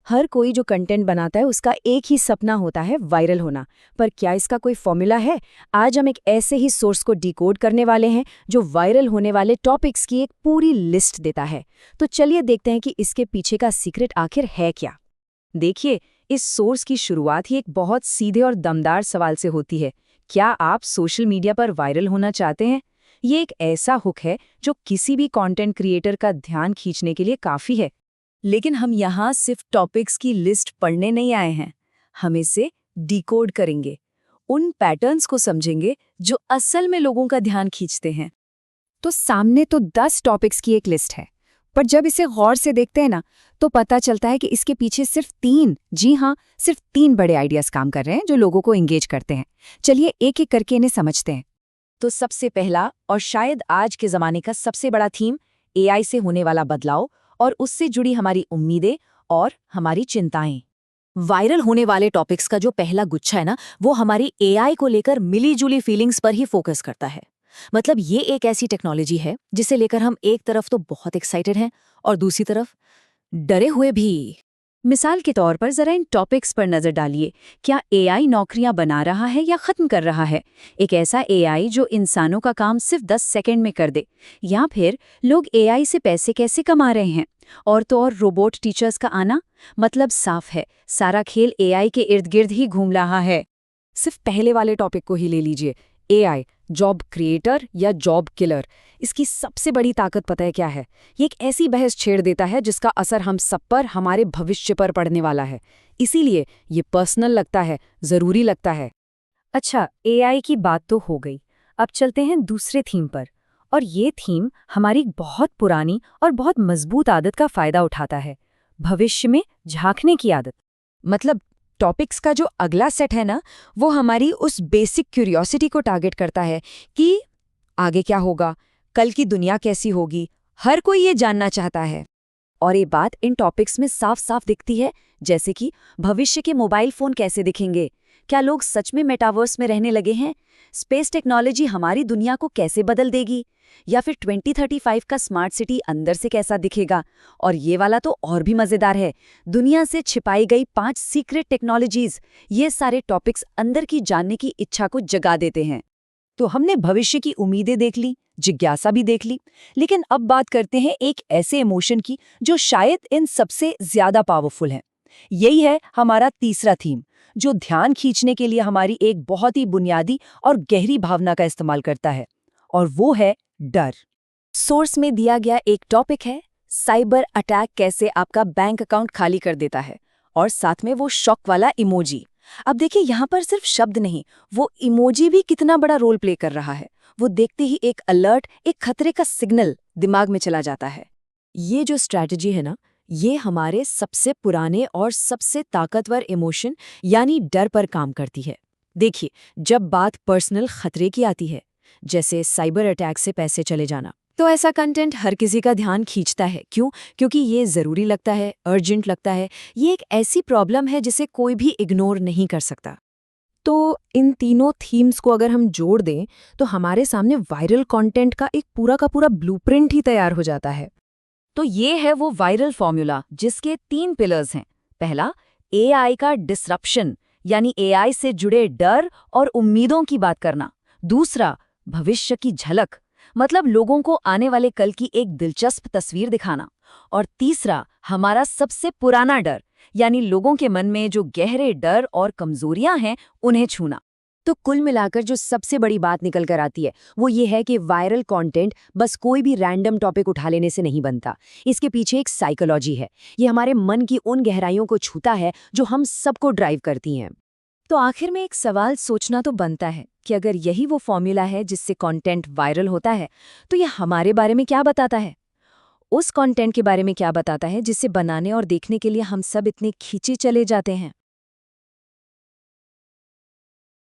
हर कोई जो कंटेंट बनाता है उसका एक ही सपना होता है, वायरल होना। पर क्या इसका कोई फॉर्मूला है? आज हम एक ऐसे ही सोर्स को डिकोड करने वाले हैं जो वायरल होने वाले टॉपिक्स की एक पूरी लिस्ट देता है। तो चलिए देखते हैं कि इसके पीछे का सीक्रेट आखिर है क्या। देखिए, इस सोर्स की शुरुआत ही एक बहुत सीधे और दमदार सवाल से होती है। क्या आप सोशल मीडिया पर वायरल होना चाहते हैं? ये एक ऐसा हुक है जो किसी भी कंटेंट क्रिएटर का ध्यान खींचने के लिए काफी है। लेकिन हम यहाँ सिर्फ टॉपिक्स की लिस्ट पढ़ने नहीं आए हैं, हम इसे डिकोड करेंगे, उन पैटर्न्स को समझेंगे जो असल में लोगों का ध्यान खींचते हैं। तो सामने तो 10 टॉपिक्स की एक लिस्ट है, पर जब इसे गौर से देखते हैं ना, तो पता चलता है कि इसके पीछे सिर्फ 3, जी हाँ, सिर्फ 3 बड़े आइडियाज काम कर रहे हैं जो लोगों को एंगेज करते हैं। चलिए एक एक करके इन्हें समझते हैं। तो सबसे पहला और शायद आज के ज़माने का सबसे बड़ा थीम, एआई से होने वाला बदलाव और उससे जुड़ी हमारी उम्मीदें और हमारी चिंताएं। वायरल होने वाले टॉपिक्स का जो पहला गुच्छा है ना, वो हमारी एआई को लेकर मिली-जुली फीलिंग्स पर ही फोकस करता है। मतलब ये एक ऐसी टेक्नोलॉजी है जिसे लेकर हम एक तरफ तो बहुत एक्साइटेड हैं और दूसरी तरफ डरे हुए भी। मिसाल के तौर पर जरा इन टॉपिक्स पर नजर डालिए। क्या एआई नौकरियां बना रहा है या खत्म कर रहा है? एक ऐसा एआई जो इंसानों का काम सिर्फ 10 सेकंड में कर दे। या फिर लोग एआई से पैसे कैसे कमा रहे हैं? और तो और रोबोट टीचर्स का आना। मतलब साफ है, सारा खेल एआई के इर्द गिर्द ही घूम रहा है। सिर्फ पहले वाले टॉपिक को ही ले लीजिए, एआई जॉब क्रिएटर या जॉब किलर। इसकी सबसे बड़ी ताकत पता है क्या है? ये एक ऐसी बहस छेड़ देता है जिसका असर हम सब पर, हमारे भविष्य पर पड़ने वाला है। इसीलिए ये पर्सनल लगता है, जरूरी लगता है। अच्छा, एआई की बात तो हो गई, अब चलते हैं दूसरे थीम पर। और ये थीम हमारी बहुत पुरानी और बहुत मजबूत आदत का फायदा उठाता है, भविष्य में झांकने की आदत। मतलब टॉपिक्स का जो अगला सेट है ना, वो हमारी उस बेसिक क्यूरियोसिटी को टारगेट करता है कि आगे क्या होगा, कल की दुनिया कैसी होगी। हर कोई ये जानना चाहता है। और ये बात इन टॉपिक्स में साफ साफ दिखती है, जैसे कि भविष्य के मोबाइल फोन कैसे दिखेंगे, क्या लोग सच में मेटावर्स में रहने लगे हैं, स्पेस टेक्नोलॉजी हमारी दुनिया को कैसे बदल देगी, या फिर 2035 का स्मार्ट सिटी अंदर से कैसा दिखेगा। और ये वाला तो और भी मजेदार है, दुनिया से छिपाई गई 5 सीक्रेट टेक्नोलॉजीज। ये सारे टॉपिक्स अंदर की जानने की इच्छा को जगा देते हैं। तो हमने भविष्य की उम्मीदें देख ली, जिज्ञासा भी देख ली, लेकिन अब बात करते हैं एक ऐसे इमोशन की जो शायद इन सबसे ज्यादा पावरफुल है। यही है हमारा तीसरा थीम, जो ध्यान खींचने के लिए हमारी एक बहुत ही बुनियादी और गहरी भावना का इस्तेमाल करता है, और वो है डर। सोर्स में दिया गया एक टॉपिक है, साइबर अटैक कैसे आपका बैंक अकाउंट खाली कर देता है, और साथ में वो शॉक वाला इमोजी। अब देखिए, यहाँ पर सिर्फ शब्द नहीं, वो इमोजी भी कितना बड़ा रोल प्ले कर रहा है। वो देखते ही एक अलर्ट, एक खतरे का सिग्नल दिमाग में चला जाता है। ये जो स्ट्रैटेजी है ना, ये हमारे सबसे पुराने और सबसे ताकतवर इमोशन यानी डर पर काम करती है। देखिए, जब बात पर्सनल खतरे की आती है, जैसे साइबर अटैक से पैसे चले जाना, तो ऐसा कंटेंट हर किसी का ध्यान खींचता है। क्यों? क्योंकि ये ज़रूरी लगता है, अर्जेंट लगता है। ये एक ऐसी प्रॉब्लम है जिसे कोई भी इग्नोर नहीं कर सकता। तो इन तीनों थीम्स को अगर हम जोड़ दें तो हमारे सामने वायरल कंटेंट का एक पूरा का पूरा ब्लूप्रिंट ही तैयार हो जाता है। तो ये है वो वायरल फॉर्मूला जिसके 3 पिलर्स हैं। पहला, एआई का डिसरप्शन, यानी एआई से जुड़े डर और उम्मीदों की बात करना। दूसरा, भविष्य की झलक, मतलब लोगों को आने वाले कल की एक दिलचस्प तस्वीर दिखाना। और तीसरा, हमारा सबसे पुराना डर, यानी लोगों के मन में जो गहरे डर और कमजोरियां हैं, उन्हें छूना। तो कुल मिलाकर जो सबसे बड़ी बात निकल कर आती है, वो ये है कि वायरल कंटेंट बस कोई भी रैंडम टॉपिक उठा लेने से नहीं बनता। इसके पीछे एक साइकोलॉजी है। ये हमारे मन की उन गहराइयों को छूता है जो हम सबको ड्राइव करती हैं। तो आखिर में एक सवाल सोचना तो बनता है कि अगर यही वो फॉर्मूला है जिससे कंटेंट वायरल होता है, तो ये हमारे बारे में क्या बताता है? उस कंटेंट के बारे में क्या बताता है जिसे बनाने और देखने के लिए हम सब इतने खींचे चले जाते हैं?